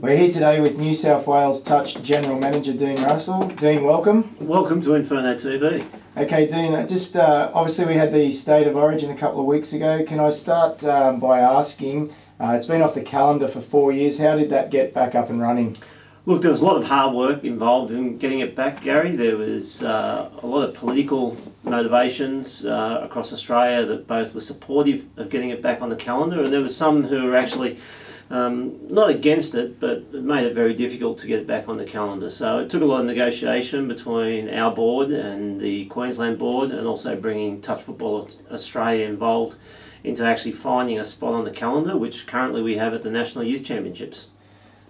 We're here today with New South Wales Touch General Manager Dean Russell. Dean, welcome. Welcome to InfernoTV. Okay, Dean, obviously we had the State of Origin a couple of weeks ago. Can I start by asking, it's been off the calendar for 4 years, how did that get back up and running? Look, there was a lot of hard work involved in getting it back, Gary. There was a lot of political motivations across Australia that both were supportive of getting it back on the calendar, and there were some who were actually not against it, but it made it very difficult to get it back on the calendar. So it took a lot of negotiation between our board and the Queensland board, and also bringing Touch Football Australia involved into actually finding a spot on the calendar, which currently we have at the National Youth Championships.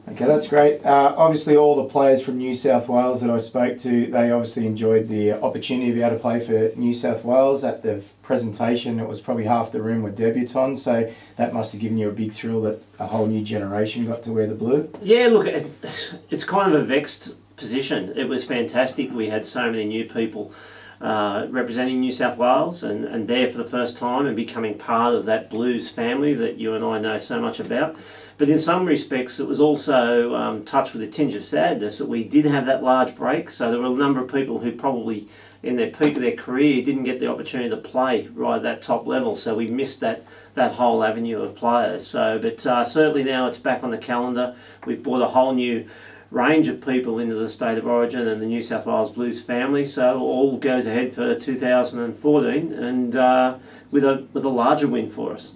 Okay, that's great. Obviously all the players from New South Wales that I spoke to, they obviously enjoyed the opportunity to be able to play for New South Wales. At the presentation, it was probably half the room were debutants, so that must have given you a big thrill that a whole new generation got to wear the blue. Yeah, look, it's kind of a vexed position. It was fantastic. We had so many new people representing New South Wales and there for the first time and becoming part of that Blues family that you and I know so much about. But in some respects, it was also touched with a tinge of sadness that we did have that large break. So there were a number of people who probably, in their peak of their career, didn't get the opportunity to play right at that top level. So we missed that whole avenue of players. So, but certainly now it's back on the calendar. We've brought a whole new range of people into the State of Origin and the New South Wales Blues family. So all goes ahead for 2014 and with a larger win for us.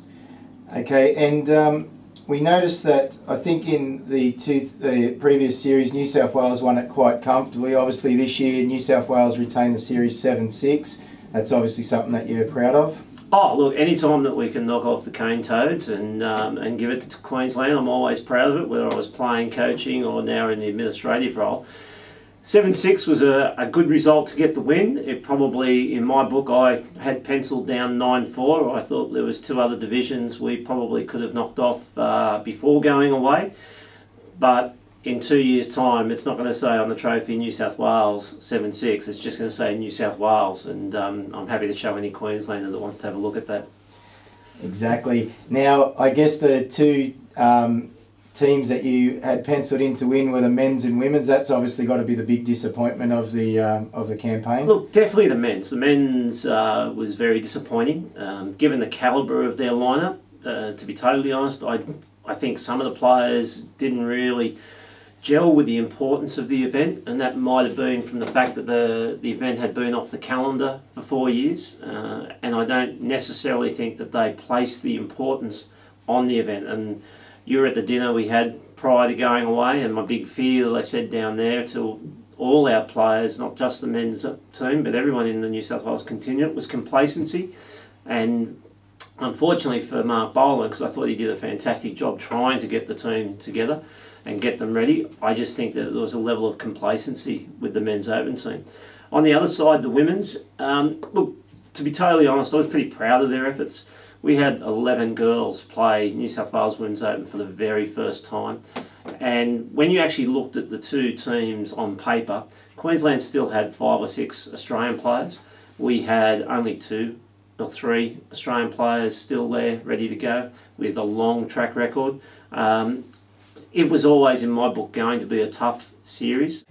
Okay, and we noticed that I think in the previous series, New South Wales won it quite comfortably. Obviously this year, New South Wales retained the series 7-6. That's obviously something that you're proud of. Oh, look, any time that we can knock off the Cane Toads and give it to Queensland, I'm always proud of it, whether I was playing, coaching, or now in the administrative role. 7-6 was a good result to get the win. It probably, in my book, I had penciled down 9-4. I thought there was two other divisions we probably could have knocked off before going away. But in 2 years' time, it's not going to say on the trophy New South Wales 7-6. It's just going to say New South Wales. And I'm happy to show any Queenslander that wants to have a look at that. Exactly. Now, I guess the two teams that you had penciled in to win were the men's and women's. That's obviously got to be the big disappointment of the campaign. Look, definitely the men's. The men's was very disappointing, given the calibre of their lineup. To be totally honest, I think some of the players didn't really gel with the importance of the event, and that might have been from the fact that the event had been off the calendar for 4 years, and I don't necessarily think that they placed the importance on the event. And you were at the dinner we had prior to going away, and my big fear that I said down there to all our players, not just the men's team, but everyone in the New South Wales contingent, was complacency. And unfortunately for Mark Boland, because I thought he did a fantastic job trying to get the team together and get them ready, I just think that there was a level of complacency with the men's open team. On the other side, the women's, look, to be totally honest, I was pretty proud of their efforts. We had 11 girls play New South Wales Women's Open for the very first time. And when you actually looked at the two teams on paper, Queensland still had 5 or 6 Australian players. We had only 2 or 3 Australian players still there, ready to go, with a long track record. It was always, in my book, going to be a tough series.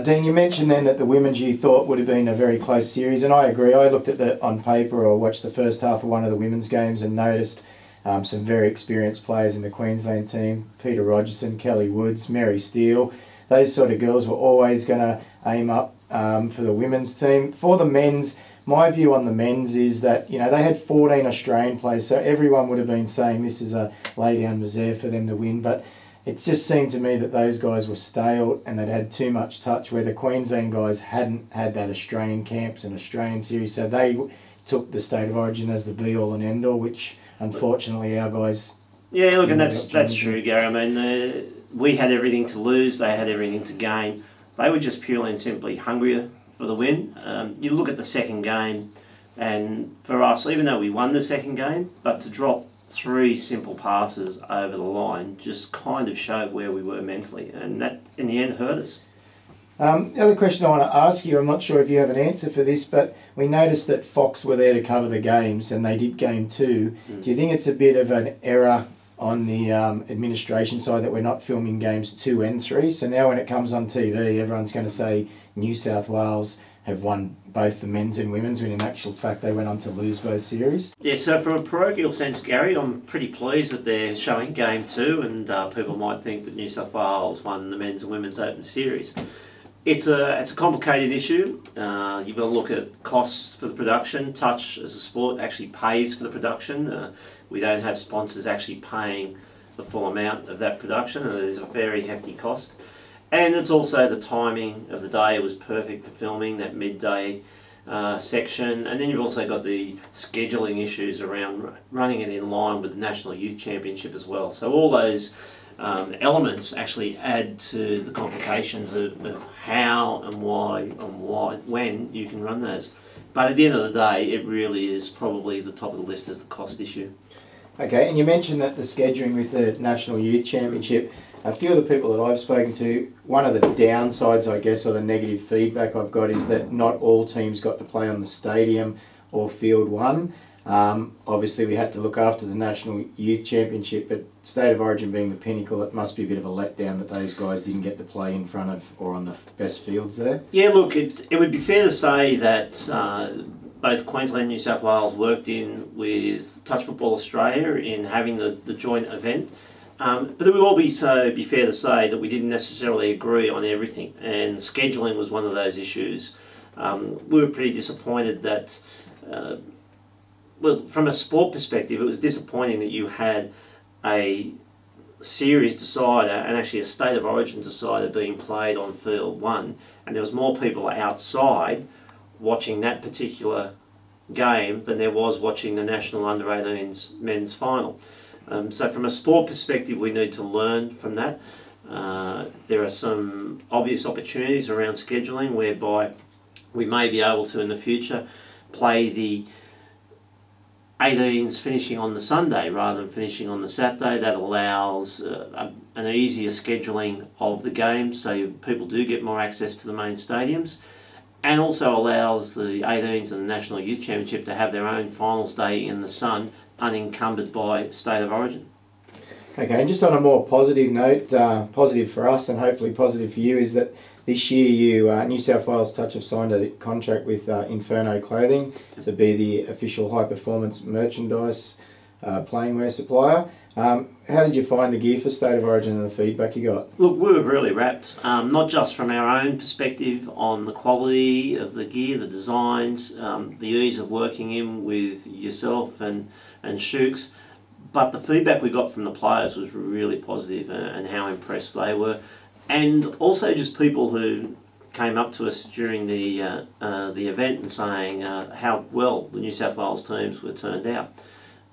Dean, you mentioned then that the women's you thought would have been a very close series, and I agree. I looked at on paper or watched the first half of one of the women's games and noticed some very experienced players in the Queensland team. Peter Rogerson, Kelly Woods, Mary Steele. Those sort of girls were always going to aim up for the women's team. For the men's, my view on the men's is that, they had 14 Australian players, so everyone would have been saying this is a lay-down misère for them to win, but it just seemed to me that those guys were stale and they'd had too much touch, where the Queensland guys hadn't had that Australian camps and Australian series, so they took the State of Origin as the be-all and end-all, which unfortunately our guys... Yeah, look, and that's true, Gary. I mean, we had everything to lose, they had everything to gain. They were just purely and simply hungrier for the win. You look at the second game, and for us, even though we won the second game, but to drop 3 simple passes over the line just kind of showed where we were mentally, and that in the end hurt us. The other question I want to ask you, I'm not sure if you have an answer for this, but we noticed that Fox were there to cover the games and they did game 2. Do you think it's a bit of an error on the administration side that we're not filming games 2 and 3. So now when it comes on TV, everyone's going to say New South Wales have won both the men's and women's, when in actual fact they went on to lose both series. Yeah, so from a parochial sense, Gary, I'm pretty pleased that they're showing Game 2, and people might think that New South Wales won the men's and women's Open Series. It's a complicated issue. You've got to look at costs for the production. Touch as a sport actually pays for the production. We don't have sponsors actually paying the full amount of that production, and it is a very hefty cost. And it's also the timing of the day was perfect for filming that midday section. And then you've also got the scheduling issues around running it in line with the National Youth Championship as well. So all those elements actually add to the complications of how and why and when you can run those. But at the end of the day, it really is probably the top of the list as the cost issue. Okay, and you mentioned that the scheduling with the National Youth Championship, a few of the people that I've spoken to, one of the downsides, I guess, or the negative feedback I've got is that not all teams got to play on the stadium or Field 1. Obviously, we had to look after the National Youth Championship, but State of Origin being the pinnacle, it must be a bit of a letdown that those guys didn't get to play in front of or on the best fields there. Yeah, look, it would be fair to say that both Queensland and New South Wales worked in with Touch Football Australia in having the joint event. But it would all be fair to say that we didn't necessarily agree on everything, and scheduling was one of those issues. We were pretty disappointed that, well, from a sport perspective, it was disappointing that you had a series decider and actually a State of Origin decider being played on Field 1, and there was more people outside watching that particular game than there was watching the National Under-18s men's final. So from a sport perspective, we need to learn from that. There are some obvious opportunities around scheduling whereby we may be able to in the future play the 18s finishing on the Sunday rather than finishing on the Saturday. That allows an easier scheduling of the game, so people do get more access to the main stadiums, and also allows the 18s and the National Youth Championship to have their own finals day in the sun, unencumbered by State of Origin. Okay, and just on a more positive note, positive for us and hopefully positive for you, is that this year New South Wales Touch have signed a contract with Inferno Clothing to be the official high performance merchandise playing wear supplier. How did you find the gear for State of Origin and the feedback you got? Look, we were really rapt, not just from our own perspective on the quality of the gear, the designs, the ease of working in with yourself and Shooks, but the feedback we got from the players was really positive, and how impressed they were, and also just people who came up to us during the event and saying how well the New South Wales teams were turned out.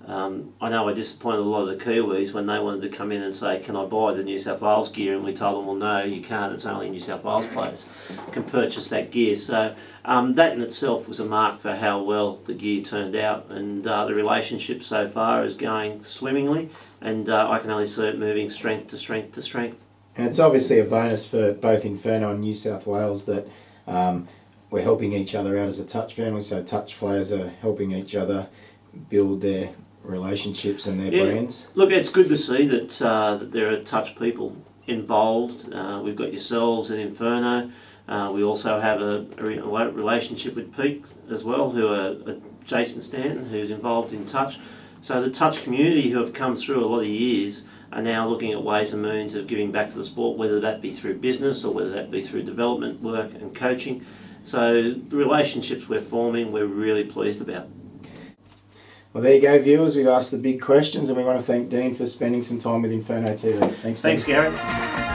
I know I disappointed a lot of the Kiwis when they wanted to come in and say, can I buy the New South Wales gear? And we told them, well, no, you can't. It's only New South Wales players can purchase that gear. So that in itself was a mark for how well the gear turned out. And the relationship so far is going swimmingly. And I can only see it moving strength to strength to strength. And it's obviously a bonus for both Inferno and New South Wales that we're helping each other out as a Touch family. So Touch players are helping each other build their relationships and their brands. Look, it's good to see that that there are Touch people involved. We've got yourselves at Inferno. We also have a relationship with Peak as well, who are Jason Stanton, who's involved in Touch. So the Touch community, who have come through a lot of years, are now looking at ways and means of giving back to the sport, whether that be through business or whether that be through development work and coaching. So the relationships we're forming, we're really pleased about. Well, there you go, viewers. We've asked the big questions, and we want to thank Dean for spending some time with InfernoTV. Thanks, Gary.